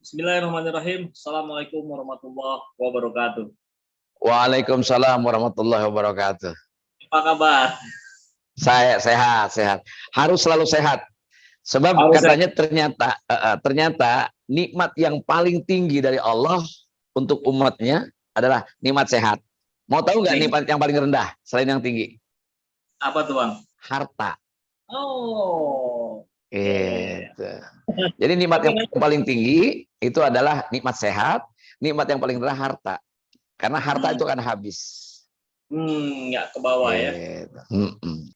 Bismillahirrahmanirrahim. Assalamualaikum warahmatullahi wabarakatuh. Waalaikumsalam warahmatullahi wabarakatuh. Apa kabar? Saya sehat. Harus selalu sehat. Sebab Harus katanya ternyata nikmat yang paling tinggi dari Allah untuk umatnya adalah nikmat sehat. Mau tahu nggak nikmat yang paling rendah selain yang tinggi? Apa tuh, Bang? Harta. Oh. Gitu. Jadi nikmat yang paling tinggi itu adalah nikmat sehat, nikmat yang paling rendah harta. Karena harta itu kan habis. Nggak ke bawah ya.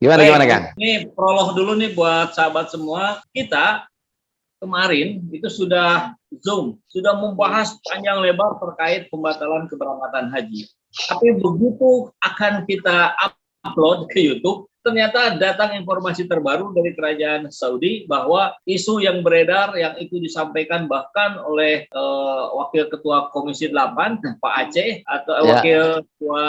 Gimana Kang? Ini prolog dulu nih buat sahabat semua. Kita kemarin itu sudah Zoom, sudah membahas panjang lebar terkait pembatalan keberangkatan haji. Tapi begitu akan kita upload ke YouTube, ternyata datang informasi terbaru dari Kerajaan Saudi bahwa isu yang beredar yang itu disampaikan bahkan oleh Wakil Ketua Komisi 8 Pak Aceh atau Wakil Ketua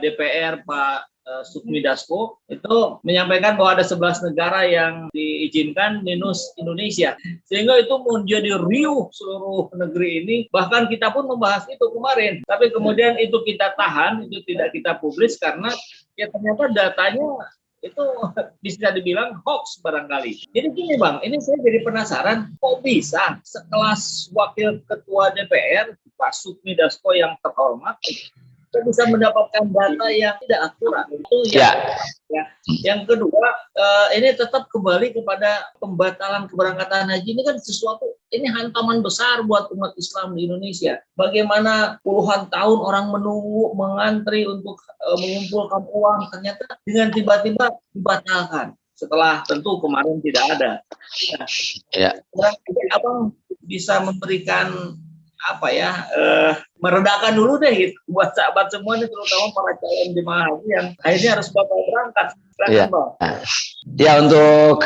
DPR Pak Sukmi Dasko itu menyampaikan bahwa ada 11 negara yang diizinkan minus Indonesia, sehingga itu menjadi riuh seluruh negeri ini. Bahkan kita pun membahas itu kemarin, tapi kemudian itu kita tahan, itu tidak kita publis karena ya ternyata datanya itu bisa dibilang hoax barangkali. Jadi gini Bang, ini saya jadi penasaran, kok bisa sekelas Wakil Ketua DPR Pak Sukmi Dasko yang terhormat bisa mendapatkan data yang tidak akurat. Itu ya. Yang kedua, ini tetap kembali kepada pembatalan keberangkatan haji. Ini kan sesuatu, ini hantaman besar buat umat Islam di Indonesia. Bagaimana puluhan tahun orang menunggu, mengantri untuk mengumpulkan uang, ternyata dengan tiba-tiba dibatalkan. Setelah tentu kemarin tidak ada. Abang bisa memberikan meredakan dulu deh gitu buat sahabat semua nih, terutama para calon jemaah haji yang akhirnya harus batal berangkat. Ya untuk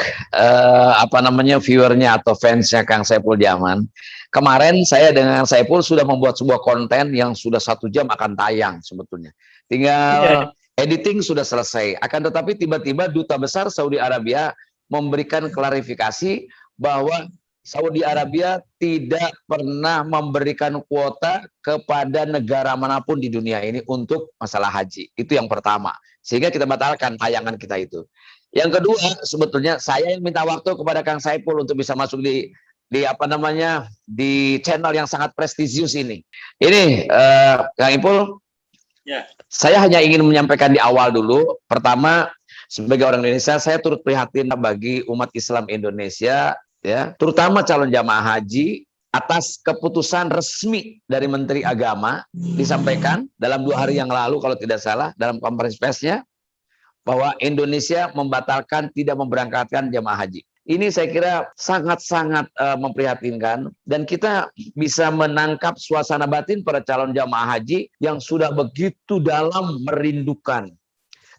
viewernya atau fansnya Kang Saipul Jaman, kemarin saya dengan Saipul sudah membuat sebuah konten yang sudah 1 jam akan tayang sebetulnya. Tinggal editing sudah selesai. Akan tetapi tiba-tiba Duta Besar Saudi Arabia memberikan klarifikasi bahwa Saudi Arabia tidak pernah memberikan kuota kepada negara manapun di dunia ini untuk masalah haji. Itu yang pertama. Sehingga kita batalkan tayangan kita itu. Yang kedua, sebetulnya saya yang minta waktu kepada Kang Saipul untuk bisa masuk di channel yang sangat prestisius ini. Ini Kang Ipul, saya hanya ingin menyampaikan di awal dulu. Pertama, sebagai orang Indonesia, saya turut prihatin bagi umat Islam Indonesia, ya, terutama calon jamaah haji atas keputusan resmi dari Menteri Agama disampaikan dalam 2 hari yang lalu kalau tidak salah dalam konferensi persnya bahwa Indonesia membatalkan tidak memberangkatkan jamaah haji. Ini saya kira sangat-sangat memprihatinkan dan kita bisa menangkap suasana batin para calon jamaah haji yang sudah begitu dalam merindukan.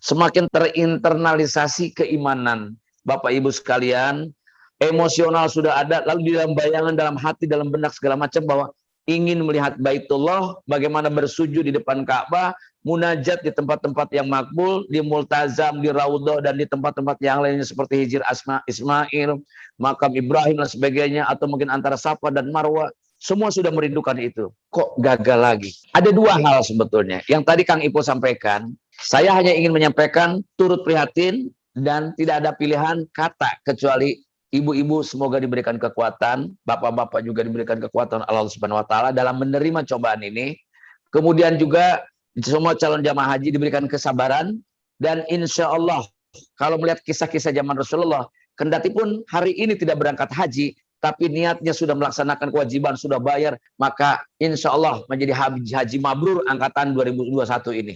Semakin terinternalisasi keimanan Bapak Ibu sekalian, emosional sudah ada, lalu di dalam bayangan, dalam hati, dalam benak segala macam bahwa ingin melihat Baitullah, bagaimana bersujud di depan Ka'bah, munajat di tempat-tempat yang makbul, di Multazam, di Raudhah, dan di tempat-tempat yang lainnya seperti Hijr Ismail, Makam Ibrahim dan sebagainya, atau mungkin antara Safa dan Marwah. Semua sudah merindukan itu. Kok gagal lagi? Ada 2 hal sebetulnya. Yang tadi Kang Ipul sampaikan, saya hanya ingin menyampaikan turut prihatin dan tidak ada pilihan kata kecuali ibu-ibu semoga diberikan kekuatan, bapak-bapak juga diberikan kekuatan Allah Subhanahu wa taala dalam menerima cobaan ini. Kemudian juga semua calon jamaah haji diberikan kesabaran dan insya Allah kalau melihat kisah-kisah zaman Rasulullah, kendati pun hari ini tidak berangkat haji, tapi niatnya sudah melaksanakan kewajiban, sudah bayar, maka insya Allah menjadi haji mabrur angkatan 2021 ini.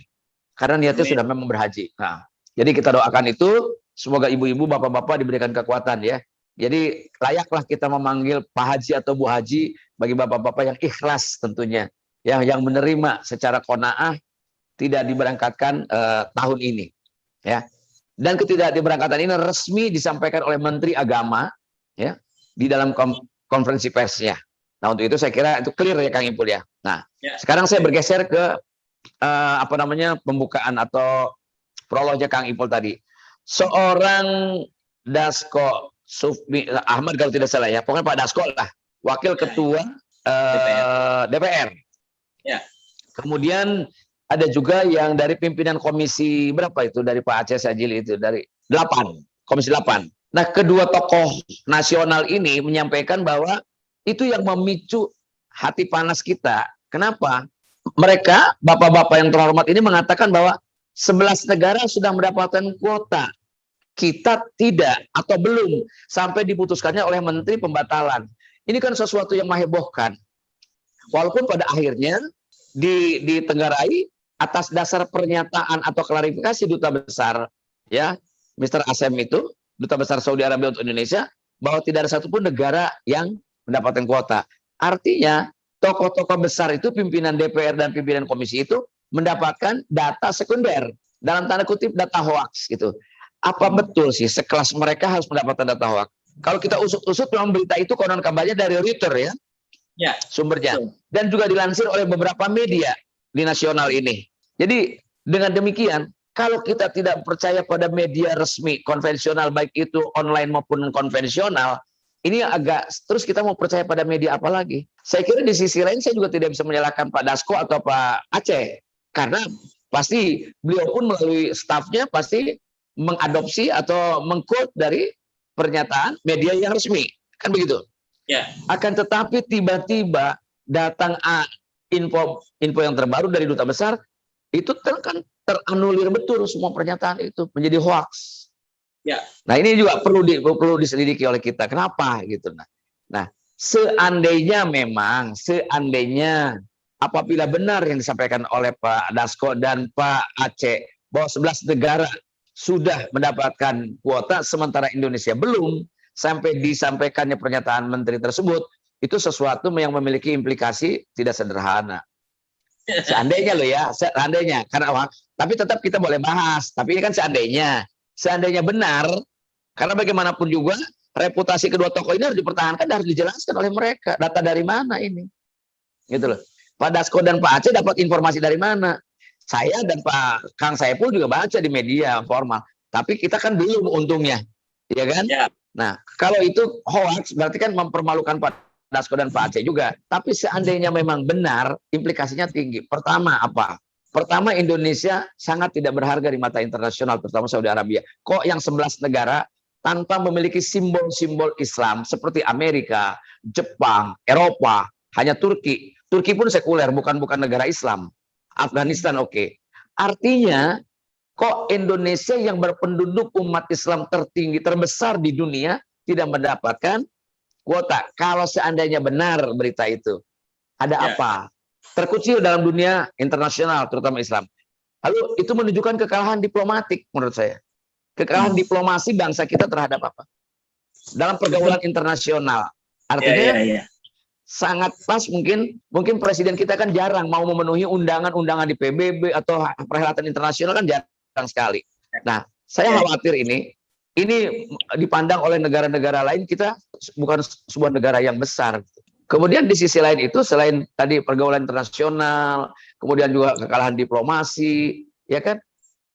Karena niatnya sudah memang berhaji. Nah, jadi kita doakan itu, semoga ibu-ibu, bapak-bapak diberikan kekuatan ya. Jadi layaklah kita memanggil Pak Haji atau Bu Haji bagi bapak-bapak yang ikhlas tentunya, yang menerima secara qanaah tidak diberangkatkan tahun ini, ya. Dan ketidak diberangkatan ini resmi disampaikan oleh Menteri Agama, ya, di dalam konferensi persnya. Nah untuk itu saya kira itu clear ya Kang Ipul ya. Nah sekarang saya bergeser ke pembukaan atau prolognya Kang Ipul tadi. Seorang Dasko Sufmi Ahmad kalau tidak salah ya, pokoknya Pak Dasko lah, Wakil Ketua DPR. Ya. Kemudian ada juga yang dari pimpinan komisi berapa itu dari Pak Aceh Sajili itu dari 8, komisi 8. Nah, kedua tokoh nasional ini menyampaikan bahwa itu yang memicu hati panas kita. Kenapa? Mereka, bapak-bapak yang terhormat ini mengatakan bahwa 11 negara sudah mendapatkan kuota. Kita tidak atau belum sampai diputuskannya oleh Menteri Pembatalan. Ini kan sesuatu yang menghebohkan. Walaupun pada akhirnya ditenggarai atas dasar pernyataan atau klarifikasi duta besar ya Mr. Asem itu, duta besar Saudi Arabia untuk Indonesia, bahwa tidak ada satupun negara yang mendapatkan kuota. Artinya tokoh-tokoh besar itu, pimpinan DPR dan pimpinan komisi itu mendapatkan data sekunder, dalam tanda kutip data hoax gitu. Apa betul sih sekelas mereka harus mendapatkan data hoax? Kalau kita usut-usut memang berita itu konon kabarnya dari Reuters ya sumbernya, dan juga dilansir oleh beberapa media di nasional ini. Jadi dengan demikian, kalau kita tidak percaya pada media resmi konvensional, baik itu online maupun konvensional, ini agak terus kita mau percaya pada media apa lagi? Saya kira di sisi lain saya juga tidak bisa menyalahkan Pak Dasko atau Pak Aceh, karena pasti beliau pun melalui stafnya pasti mengadopsi atau mengquote dari pernyataan media yang resmi, kan begitu? Ya. Akan tetapi tiba-tiba datang info yang terbaru dari duta besar, itu kan teranulir betul semua pernyataan itu menjadi hoax. Ya. Nah, ini juga perlu diselidiki oleh kita. Kenapa gitu? Nah, seandainya apabila benar yang disampaikan oleh Pak Dasko dan Pak Aceh bahwa 11 negara sudah mendapatkan kuota sementara Indonesia belum, sampai disampaikannya pernyataan menteri tersebut, itu sesuatu yang memiliki implikasi tidak sederhana. Seandainya loh ya, seandainya, karena tapi tetap kita boleh bahas. Tapi ini kan seandainya benar, karena bagaimanapun juga reputasi kedua tokoh ini harus dipertahankan dan harus dijelaskan oleh mereka. Data dari mana ini? Gitu loh. Pak Dasko dan Pak Aceh dapat informasi dari mana? Saya dan Pak Kang Saipul juga baca di media formal. Tapi kita kan belum untungnya, ya kan? Ya. Nah, kalau itu hoax berarti kan mempermalukan Pak Dasko dan Pak Aceh juga. Tapi seandainya memang benar, implikasinya tinggi. Pertama apa? Pertama, Indonesia sangat tidak berharga di mata internasional, terutama Saudi Arabia. Kok yang 11 negara tanpa memiliki simbol-simbol Islam seperti Amerika, Jepang, Eropa, hanya Turki. Turki pun sekuler, bukan negara Islam. Afghanistan oke. Artinya, kok Indonesia yang berpenduduk umat Islam tertinggi, terbesar di dunia, tidak mendapatkan kuota? Kalau seandainya benar berita itu, ada apa? Terkucil dalam dunia internasional, terutama Islam. Lalu itu menunjukkan kekalahan diplomatik menurut saya. Kekalahan diplomasi bangsa kita terhadap apa? Dalam pergaulan internasional. Artinya sangat pas mungkin presiden kita kan jarang mau memenuhi undangan-undangan di PBB atau perhelatan internasional kan jarang sekali. Nah, saya khawatir ini dipandang oleh negara-negara lain, kita bukan sebuah negara yang besar. Kemudian di sisi lain itu, selain tadi pergaulan internasional, kemudian juga kekalahan diplomasi, ya kan?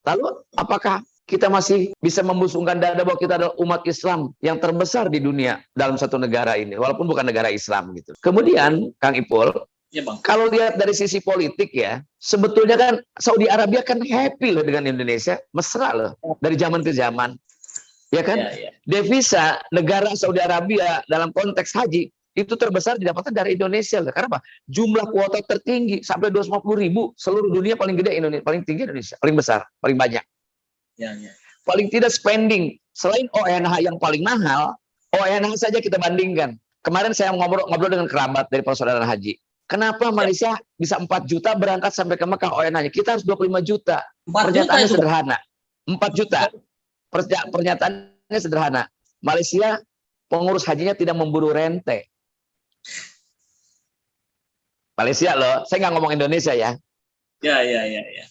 Lalu apakah kita masih bisa membusungkan dada bahwa kita adalah umat Islam yang terbesar di dunia dalam satu negara ini, walaupun bukan negara Islam gitu. Kemudian, Kang Ipul, ya, Bang, kalau lihat dari sisi politik ya, sebetulnya kan Saudi Arabia kan happy loh dengan Indonesia, mesra loh dari zaman ke zaman, ya kan? Devisa negara Saudi Arabia dalam konteks haji itu terbesar didapatkan dari Indonesia loh. Karena apa? Jumlah kuota tertinggi sampai 250.000 seluruh dunia, paling gede Indonesia, paling tinggi Indonesia, paling besar, paling banyak. Paling tidak spending selain ONH yang paling mahal, ONH saja kita bandingkan. Kemarin saya ngobrol dengan kerabat dari persaudaraan haji. Kenapa Malaysia bisa 4 juta berangkat sampai ke Mekah ONH-nya? Kita harus 25 juta. Pernyataannya sederhana. 4 juta. Pernyataannya sederhana. Malaysia pengurus hajinya tidak memburu rente. Malaysia loh, saya nggak ngomong Indonesia ya. Ya.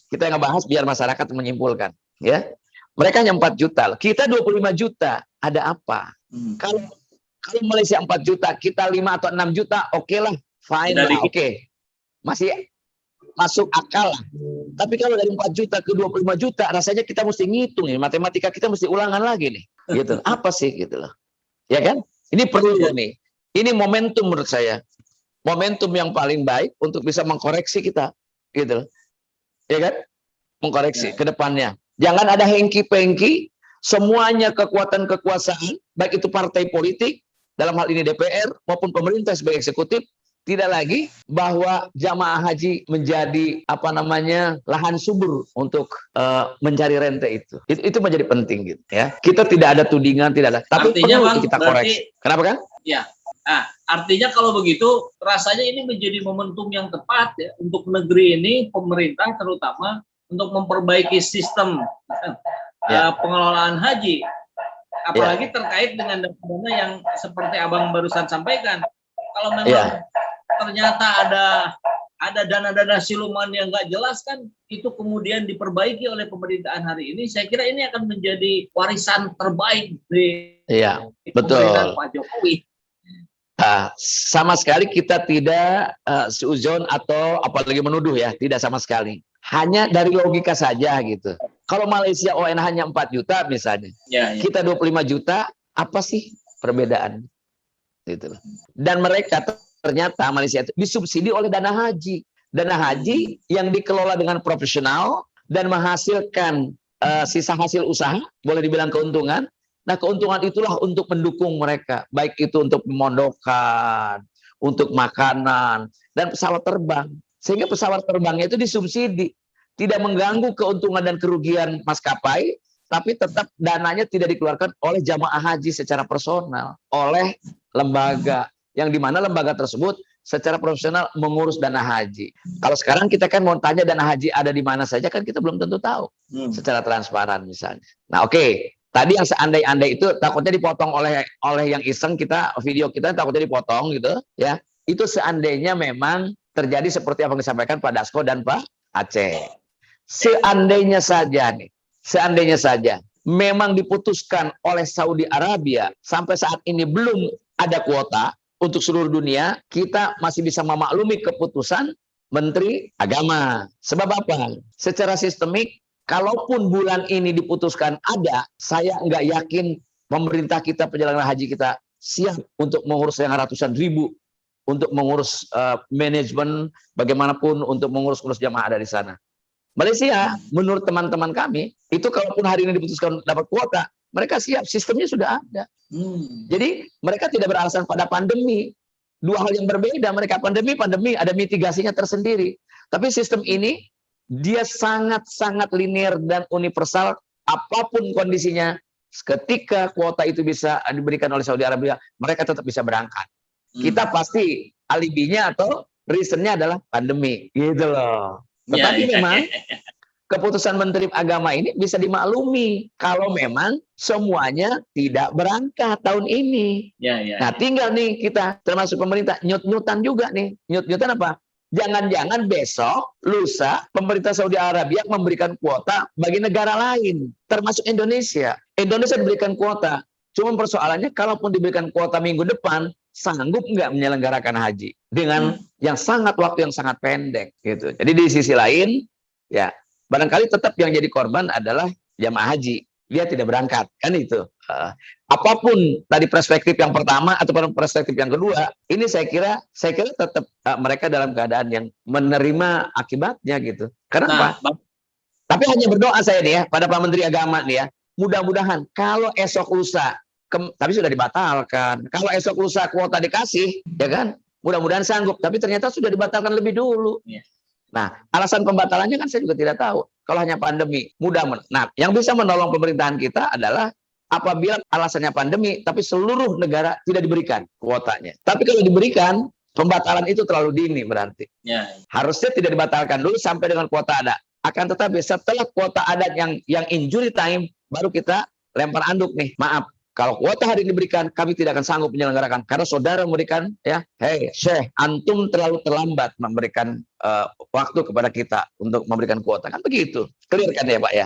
Kita ngebahas biar masyarakat menyimpulkan. Ya, mereka hanya 4 juta, kita 25 juta. Ada apa? Kalau Malaysia 4 juta, kita 5 atau 6 juta, oke lah, fine lah, oke. Masih masuk akal lah. Tapi kalau dari 4 juta ke 25 juta, rasanya kita mesti ngitung nih, matematika kita mesti ulangan lagi nih. Gitu. Apa sih gitu loh. Ya kan? Ini perlu nih. Ini momentum menurut saya. momentum yang paling baik untuk bisa mengkoreksi kita, gitu, ya kan? Mengkoreksi ke depannya. Jangan ada hengki-pengki, semuanya kekuatan kekuasaan, baik itu partai politik, dalam hal ini DPR maupun pemerintah sebagai eksekutif, tidak lagi bahwa jamaah haji menjadi lahan subur untuk mencari rente itu. Itu menjadi penting gitu ya. Kita tidak ada tudingan, tidak ada. Tapi artinya, perlu Bang, kita berarti, koreksi. Kenapa kan? Ya. Nah, artinya kalau begitu rasanya ini menjadi momentum yang tepat ya untuk negeri ini, pemerintah terutama untuk memperbaiki sistem pengelolaan haji. Apalagi terkait dengan dana-dana yang seperti Abang barusan sampaikan. Kalau memang ternyata ada dana-dana siluman yang nggak jelas kan, itu kemudian diperbaiki oleh pemerintahan hari ini, saya kira ini akan menjadi warisan terbaik di pemerintahan Pak Jokowi. Sama sekali kita tidak seuzon atau apalagi menuduh ya, tidak sama sekali. Hanya dari logika saja gitu. Kalau Malaysia ON hanya 4 juta misalnya, kita 25 juta, apa sih perbedaan? Gitu. Dan mereka ternyata Malaysia itu disubsidi oleh dana haji. Dana haji yang dikelola dengan profesional dan menghasilkan sisa hasil usaha, boleh dibilang keuntungan. Nah, keuntungan itulah untuk mendukung mereka, baik itu untuk pemondokan, untuk makanan, dan pesawat terbang. Sehingga pesawat terbangnya itu disubsidi, tidak mengganggu keuntungan dan kerugian maskapai, tapi tetap dananya tidak dikeluarkan oleh jamaah haji secara personal, oleh lembaga, yang dimana lembaga tersebut secara profesional mengurus dana haji. Kalau sekarang kita kan mau tanya dana haji ada di mana saja, kan kita belum tentu tahu secara transparan misalnya. Nah, oke. Tadi yang seandai-andai itu takutnya dipotong oleh yang iseng, video kita takutnya dipotong gitu ya. Itu seandainya memang terjadi seperti apa yang disampaikan Pak Dasko dan Pak Aceh. Seandainya saja memang diputuskan oleh Saudi Arabia sampai saat ini belum ada kuota untuk seluruh dunia, kita masih bisa memaklumi keputusan Menteri Agama. Sebab apa? Secara sistemik, kalaupun bulan ini diputuskan ada, saya nggak yakin pemerintah kita, penyelenggara haji kita siap untuk mengurus yang ratusan ribu, untuk mengurus manajemen, bagaimanapun untuk mengurus jamaah ada di sana. Malaysia, menurut teman-teman kami, itu kalaupun hari ini diputuskan dapat kuota, mereka siap, sistemnya sudah ada. Jadi mereka tidak beralasan pada pandemi. Dua hal yang berbeda, mereka pandemi ada mitigasinya tersendiri. Tapi sistem ini, dia sangat-sangat linear dan universal, apapun kondisinya. Ketika kuota itu bisa diberikan oleh Saudi Arabia, mereka tetap bisa berangkat. Kita pasti alibinya atau reasonnya adalah pandemi, gitu loh. Tetapi memang keputusan Menteri Agama ini bisa dimaklumi kalau memang semuanya tidak berangkat tahun ini. Nah, tinggal nih kita termasuk pemerintah nyut-nyutan juga nih. Nyut-nyutan apa? Jangan-jangan besok, lusa, pemerintah Saudi Arabia memberikan kuota bagi negara lain, termasuk Indonesia. Indonesia diberikan kuota. Cuma persoalannya, kalaupun diberikan kuota minggu depan, sanggup nggak menyelenggarakan haji dengan yang waktu yang sangat pendek, gitu. Jadi di sisi lain, ya barangkali tetap yang jadi korban adalah jamaah haji. Dia tidak berangkat, kan itu. Apapun tadi perspektif yang pertama atau perspektif yang kedua, ini saya kira tetap mereka dalam keadaan yang menerima akibatnya gitu. Kenapa? Tapi hanya berdoa saya nih ya pada Pak Menteri Agama nih ya, mudah-mudahan kalau esok lusa, tapi sudah dibatalkan. Kalau esok lusa kuota dikasih, ya kan? Mudah-mudahan sanggup. Tapi ternyata sudah dibatalkan lebih dulu. Nah, alasan pembatalannya kan saya juga tidak tahu. Kalau hanya pandemi, nah, yang bisa menolong pemerintahan kita adalah apabila alasannya pandemi, tapi seluruh negara tidak diberikan kuotanya. Tapi kalau diberikan, pembatalan itu terlalu dini berarti. Harusnya tidak dibatalkan dulu sampai dengan kuota ada. Akan tetapi setelah kuota ada yang injury time, baru kita lempar anduk nih. Maaf, kalau kuota hari ini diberikan, kami tidak akan sanggup menyelenggarakan. Karena saudara memberikan, ya, hey, Syekh, antum terlalu terlambat memberikan waktu kepada kita untuk memberikan kuota. Kan begitu. Clear kan ya Pak ya?